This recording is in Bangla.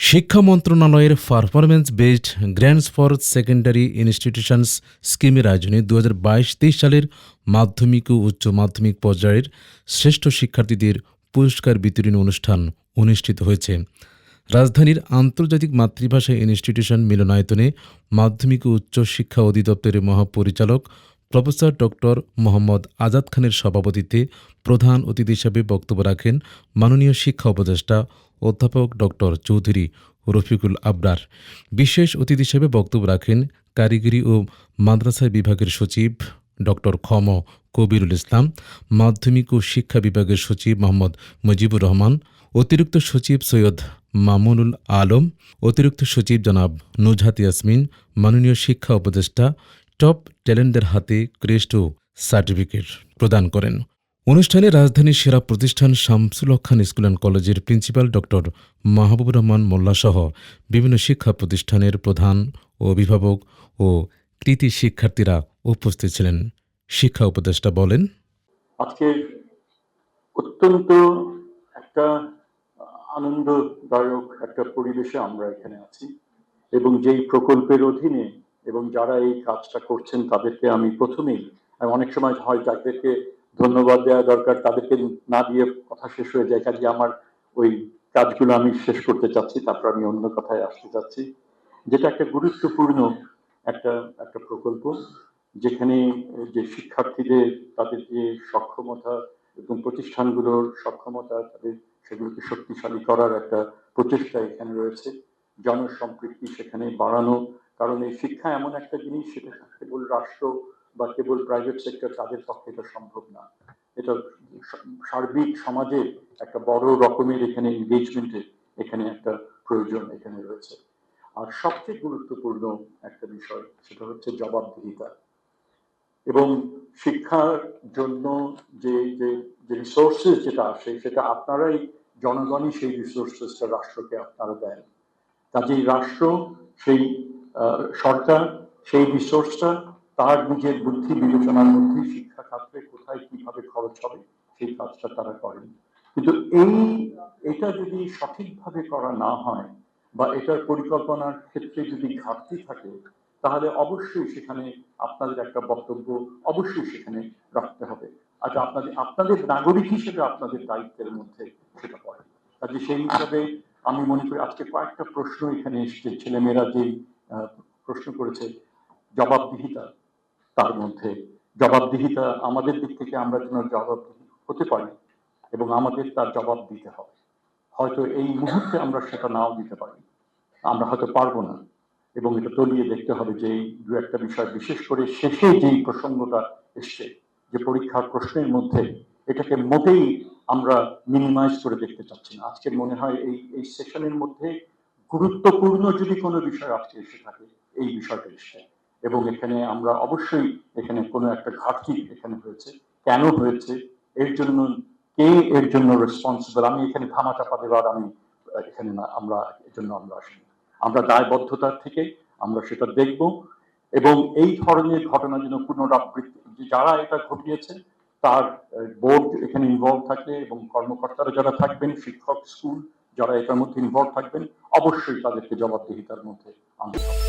শিক্ষা মন্ত্রণালয়ের performance based grants for secondary institutions স্কিমের আয়োজনে 2022-23 সালের মাধ্যমিক ও উচ্চ মাধ্যমিক পর্যায়ের শ্রেষ্ঠ শিক্ষার্থীদের পুরস্কার বিতরণী অনুষ্ঠান অনুষ্ঠিত হয়েছে। রাজধানীর আন্তর্জাতিক মাতৃভাষা ইনস্টিটিউশন মিলনায়তনে মাধ্যমিক ও উচ্চ শিক্ষা অধিদপ্তরের মহাপরিচালক প্রফেসর ডক্টর মোহাম্মদ আজাদ খানের সভাপতিত্বে প্রধান অতিথি হিসেবে বক্তব্য রাখেন মাননীয় শিক্ষা উপদেষ্টা অধ্যাপক ডক্টর চৌধুরী রফিকুল আবরার। বিশেষ অতিথি হিসেবে বক্তব্য রাখেন কারিগরি ও মাদ্রাসা বিভাগের সচিব ডক্টর খম কবিরুল ইসলাম, মাধ্যমিক ও শিক্ষা বিভাগের সচিব মোহাম্মদ মুজিবুর রহমান, অতিরিক্ত সচিব সৈয়দ মামুনুল আলম, অতিরিক্ত সচিব জনাব নুজহাত ইয়াসমিন। মাননীয় শিক্ষা উপদেষ্টা টপ ট্যালেন্টদের হাতে ক্রেস্ট ও সার্টিফিকেট প্রদান করেন। অনুষ্ঠানে রাজধানীর সেরা প্রতিষ্ঠান শামসুল হক খান স্কুল অ্যান্ড কলেজের প্রিন্সিপাল ডক্টর মাহবুবুর রহমান মোল্লাসহ বিভিন্ন শিক্ষা প্রতিষ্ঠানের প্রধান ও অভিভাবক ও কৃতি শিক্ষার্থীরা উপস্থিত ছিলেন। শিক্ষা উপদেষ্টা বলেন, আজকে অত্যন্ত একটা আনন্দদায়ক একটা পরিবেশে আমরা এখানে আছি এবং যেই প্রকল্পের অধীনে এবং যারা এই কাজটা করছেন তাদেরকে আমি প্রথমেই, অনেক সময় হয় যাদেরকে ধন্যবাদ দেওয়া দরকার তাদেরকে না দিয়ে কথা শেষ হয়ে যায়, কাজে আমার ওই কাজগুলো আমি শেষ করতে চাচ্ছি, তারপর আমি অন্য কথায় আসতে চাচ্ছি। যেটা একটা গুরুত্বপূর্ণ একটা একটা প্রকল্প, যেখানে যে শিক্ষার্থীদের তাদের যে সক্ষমতা এবং প্রতিষ্ঠানগুলোর সক্ষমতা তাদের সেগুলোকে শক্তিশালী করার একটা প্রচেষ্টা এখানে রয়েছে, জনসম্পৃক্তি সেখানে বাড়ানো। কারণ এই শিক্ষা এমন একটা জিনিস, সেটা কেবল রাষ্ট্র বা কেবল প্রাইভেট সেক্টর তাদের পক্ষে এটা সম্ভব না, এটা সার্বিক সমাজে একটা বড় রকমের এখানে এনগেজমেন্টের এখানে একটা প্রয়োজন এখানে রয়েছে। আর সবচেয়ে গুরুত্বপূর্ণ একটা বিষয় সেটা হচ্ছে জবাবদিহিতা এবং শিক্ষার জন্য যে যে রিসোর্সেস যেটা আসে সেটা আপনারাই, জনগণই সেই রিসোর্সেসটা রাষ্ট্রকে আপনারা দেন। কাজেই রাষ্ট্র সেই সরকার সেই রিসোর্সটা তার নিজের বুদ্ধি বিবেচনার মধ্যে শিক্ষা খাতে কোথায় কিভাবে খরচ হবে সেই কাজটা তারা করেন। কিন্তু এটা যদি সঠিকভাবে করা না হয় বা এটার পরিকল্পনার ক্ষেত্রে যদি ঘাটতি থাকে, তাহলে অবশ্যই সেখানে আপনাদের একটা বক্তব্য অবশ্যই সেখানে রাখতে হবে। আচ্ছা, আপনাদের নাগরিক হিসেবে আপনাদের দায়িত্বের মধ্যে সেটা পড়ে। কাজে সেই হিসাবে আমি মনে করি আজকে কয়েকটা প্রশ্ন এখানে এসছে, ছেলেমেয়েরা যেই প্রশ্ন করেছে জবাবদিহিতা, তার মধ্যে জবাবদিহিতা আমাদের দিক থেকে আমরা যেন জবাবদিহি হতে পারি এবং আমাদের তার জবাব দিতে হবে। হয়তো এই মুহূর্তে আমরা সেটা নাও দিতে পারি, আমরা হয়তো পারবো না, এবং এটা তলিয়ে দেখতে হবে যে এই দু একটা বিষয়, বিশেষ করে শেষে যেই প্রসঙ্গটা এসছে যে পরীক্ষার প্রশ্নের মধ্যে, এটাকে মোটেই আমরা মিনিমাইজ করে দেখতে চাচ্ছি না। আজকে মনে হয় এই সেশনের মধ্যে গুরুত্বপূর্ণ যদি কোনো বিষয় আজকে এসে থাকে এই বিষয়টা এসছে, এবং এখানে আমরা অবশ্যই এখানে কোনো একটা ঘাটতি এখানে হয়েছে, কেন হয়েছে, এর জন্য কে এর জন্য রেসপন্সিবল, আমি এখানে ধামাচাপা দেওয়ার আমি এখানে না, আমরা এর জন্য আমরা আসিনি। আমরা দায়বদ্ধতার থেকে আমরা সেটা দেখব এবং এই ধরনের ঘটনা যেন পুনরাবৃত্তি, যারা এটা ঘটিয়েছে তার বোর্ড এখানে ইনভলভ থাকবে এবং কর্মকর্তারা যারা থাকবেন, শিক্ষক, স্কুল যারা এটার মধ্যে ইনভলভ থাকবেন, অবশ্যই তাদেরকে জবাবদিহিতার মধ্যে আনতে হবে।